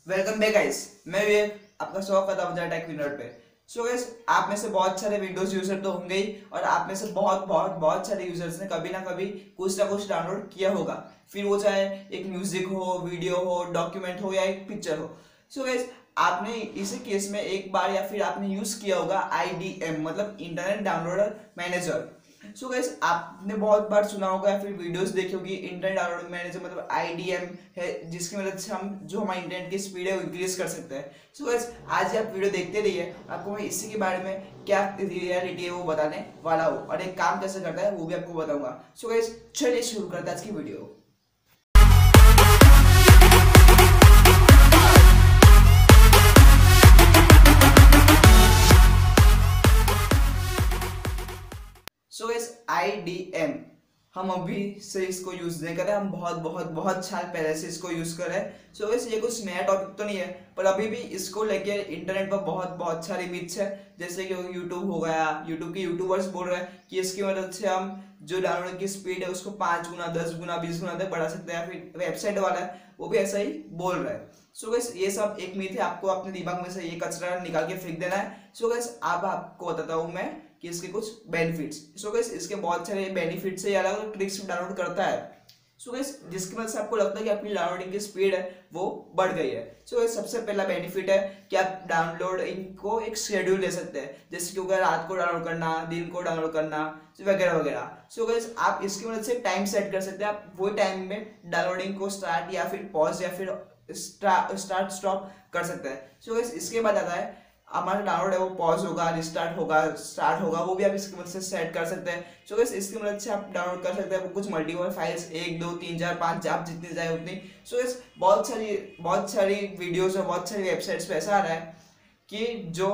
Welcome back guys. मैं विवेक आपका स्वागत करता हूं techwindroid पे। सो गाइस, आप में से बहुत सारे विंडोज यूजर तो होंगे ही, और आप में से बहुत सारे यूजर्स ने कभी ना कभी कुछ ना कुछ डाउनलोड किया होगा। फिर वो चाहे एक म्यूजिक हो, वीडियो हो, डॉक्यूमेंट हो या एक पिक्चर हो। सो गाइस, आपने इसी केस में एक बार या फिर आपने यूज किया होगा IDM मतलब internet downloader manager. So guys, आपने बहुत बार सुना होगा या फिर वीडियोस देखी होगी। इंटरनेट डाउनलोड मैनेजर मतलब IDM है, जिसकी मदद से हम जो हमारे इंटरनेट की स्पीड है वो इंक्रीज कर सकते हैं। सो गाइस, आज आप वीडियो देखते रहिए, आपको मैं इसी के बारे में क्या रियलिटी है वो बताने वाला हूँ, और एक काम कैसे करता है वो भी आपको बताऊंगा। सो गाइस, चलिए शुरू करते हैं आज की वीडियो। सो गाइस, IDM हम अभी से इसको यूज नहीं कर रहे, हम बहुत साल पहले से इसको यूज कर रहे हैं। सो गाइस, ये कुछ नया टॉपिक तो नहीं है, पर अभी भी इसको लेके इंटरनेट पर बहुत सारी मिथ्स है। जैसे कि यूट्यूब हो गया, यूट्यूब के यूट्यूबर्स बोल रहे हैं कि इसकी मदद से हम जो डाउनलोड की स्पीड है उसको 5 गुना, 10 गुना, 20 गुना तक बढ़ा सकते हैं। फिर वेबसाइट वाला है वो भी ऐसा ही बोल रहा है। सो गाइस, ये सब एक मिथ है, आपको अपने दिमाग में से ये कचरा निकाल के फेंक देना है। सो गाइस, अब आपको बताता हूँ मैं कि इसके कुछ बेनिफिट्स। सो गाइस, इसके बहुत सारे बेनिफिट्स है, अलग अलग ट्रिक्स डाउनलोड करता है। सो गाइस, जिसकी वजह से आपको लगता है कि आपकी डाउनलोडिंग की स्पीड है वो बढ़ गई है। सो गाइस, सबसे पहला बेनिफिट है कि आप डाउनलोडिंग को एक शेड्यूल ले सकते हैं, जैसे कि अगर रात को डाउनलोड करना, दिन को डाउनलोड करना वगैरह वगैरह। सो गाइस, आप इसकी मदद से टाइम सेट कर सकते हैं। आप वही टाइम में डाउनलोडिंग को स्टार्ट या फिर पॉज या फिर स्टार्ट स्टॉप कर सकते हैं। सो गाइस, इसके बाद आता है हमारा डाउनलोड है वो पॉज होगा, रिस्टार्ट होगा, स्टार्ट होगा, वो भी आप इसकी मदद से सेट कर सकते हैं। सो गाइस, इसकी मदद से आप डाउनलोड कर सकते हैं कुछ मल्टीपल फाइल्स, 1 2 3 4 5, आप जितनी जाए उतनी। सो गाइस, बहुत सारी वीडियोस और बहुत सारी वेबसाइट्स पे ऐसा आ रहा है कि जो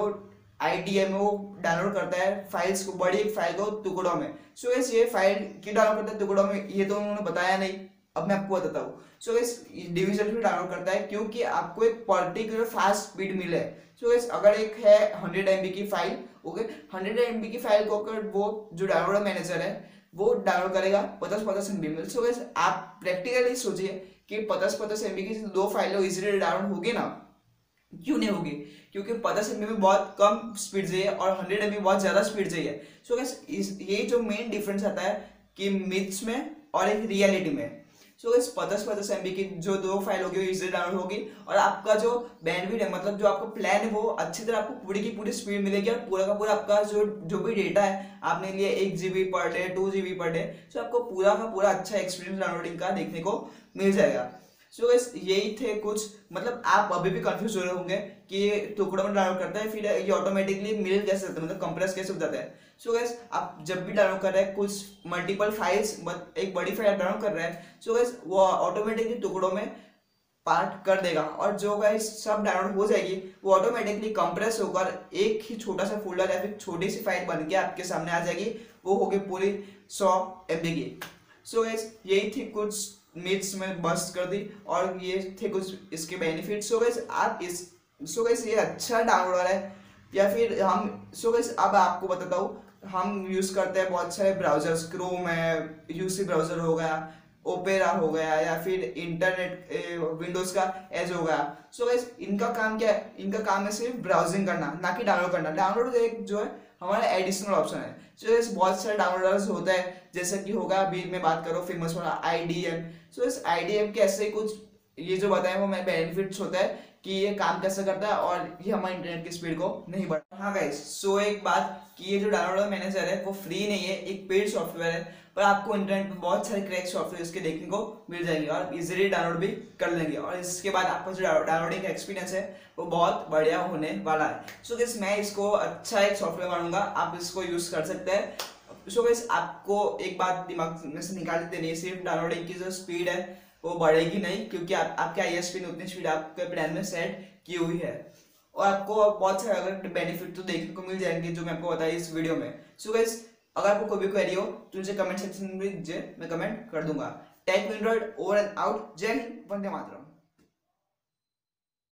IDM है वो डाउनलोड करता है फाइल्स को, बड़ी एक फाइल को टुकड़ों में। सो गाइस, ये फाइल क्यों डाउनलोड करता है टुकड़ों में, ये तो उन्होंने बताया नहीं, अब मैं आपको बताता हूँ। सो गाइस, डिवीजन में डाउनलोड करता है क्योंकि आपको एक पर्टिकुलर फास्ट स्पीड मिले। सो गाइस, अगर एक है 100 MB की फाइल, ओके, 100 MB की फाइल को अगर वो जो डाउनलोड मैनेजर है वो डाउनलोड करेगा 50 MB में। सो गाइस, आप प्रैक्टिकली सोचिए कि 50 MB की दो फाइलें इजीली डाउनलोड होगी ना, क्यों नहीं होगी? क्योंकि 50 MB में बहुत कम स्पीड चाहिए और 100 MB बहुत ज्यादा स्पीड चाहिए। सो गाइस, ये जो मेन डिफरेंस आता है कि मिथ्स में और एक रियलिटी में। सो इस 50 MB की जो दो फाइल होगी वो इजीली डाउनलोड होगी, और आपका जो बैंडविड्थ है मतलब जो आपका प्लान है वो अच्छी तरह आपको पूरी की पूरी स्पीड मिलेगी, और पूरा का पूरा आपका जो भी डेटा है आपने लिए 1 GB per day, 2 GB per day, so आपको पूरा का पूरा अच्छा एक्सपीरियंस डाउनलोडिंग का देखने को मिल जाएगा। सो गाइस, यही थे कुछ, मतलब आप अभी भी कंफ्यूज हो रहे होंगे कि ये टुकड़ों में डाउनलोड करता है फिर ये ऑटोमेटिकली मिल कैसे होता है, मतलब कंप्रेस कैसे हो जाता है। सो गाइस, आप जब भी डाउनलोड कर रहे हैं कुछ मल्टीपल फाइल्स, एक बड़ी फाइल डाउनलोड कर रहे हैं, सो गाइस वो ऑटोमेटिकली टुकड़ों में पार्ट कर देगा, और जो गाइस सब डाउनलोड हो जाएगी वो ऑटोमेटिकली कंप्रेस होकर एक ही छोटा सा फोल्डर या फिर छोटी सी फाइल बन के आपके सामने आ जाएगी, वो होगी पूरी 100 MB की। सो गाइस, यही थी कुछ मिथ्स में बस्ट कर दी, और ये थे कुछ इसके बेनिफिट्स। सो गाइस, आप सो गाइस, ये अच्छा डाउनलोडर है या फिर हम। सो गाइस, अब आपको बताता हूँ, हम यूज करते हैं बहुत सारे ब्राउजर्स, क्रोम है, UC ब्राउजर हो गया, ओपेरा हो गया, या फिर इंटरनेट विंडोज का एज हो गया। सो गाइस, इनका काम क्या है? इनका काम है सिर्फ ब्राउजिंग करना, ना कि डाउनलोड करना। डाउनलोड एक जो है हमारा एडिशनल ऑप्शन है। सो गाइस, बहुत सारे डाउनलोडर्स होते हैं, जैसे कि होगा अभी मैं बात करूँ फेमस वाला IDM। सो इस IDM के ऐसे कुछ ये जो बताए वो मैं बेनिफिट्स होता है कि ये काम कैसे करता है, और ये हमारे इंटरनेट की स्पीड को नहीं बढ़ा। हाँ गाइस, सो एक बात कि ये जो डाउनलोडर मैनेजर है वो फ्री नहीं है, एक पेड सॉफ्टवेयर है, पर आपको इंटरनेट पर बहुत सारे क्रैक सॉफ्टवेयर इसके देखने को मिल जाएंगे और इजीली डाउनलोड भी कर लेंगे, और इसके बाद आपका जो डाउनलोडिंग का एक्सपीरियंस है वो बहुत बढ़िया होने वाला है। सो गाइस, मैं इसको अच्छा एक सॉफ्टवेयर मानूंगा, आप इसको यूज कर सकते हैं। सो गाइस, आपको एक बात दिमाग में से निकाल देनी है, सिर्फ डाउनलोडिंग की जो स्पीड है वो बढ़ेगी नहीं, क्योंकि आपके ISP ने उतनी स्पीड आपके प्लान में सेट की हुई है, और आपको बहुत सारे अगर बेनिफिट तो देखने को मिल जाएंगे जो मैं आपको बताया इस वीडियो में। सो गाइस, अगर आपको कोई भी क्वेरी हो तो मुझे कमेंट सेक्शन में दीजिए, मैं कमेंट कर दूंगा। techwindroid over and out. जय हिंद, वंदे मातरम।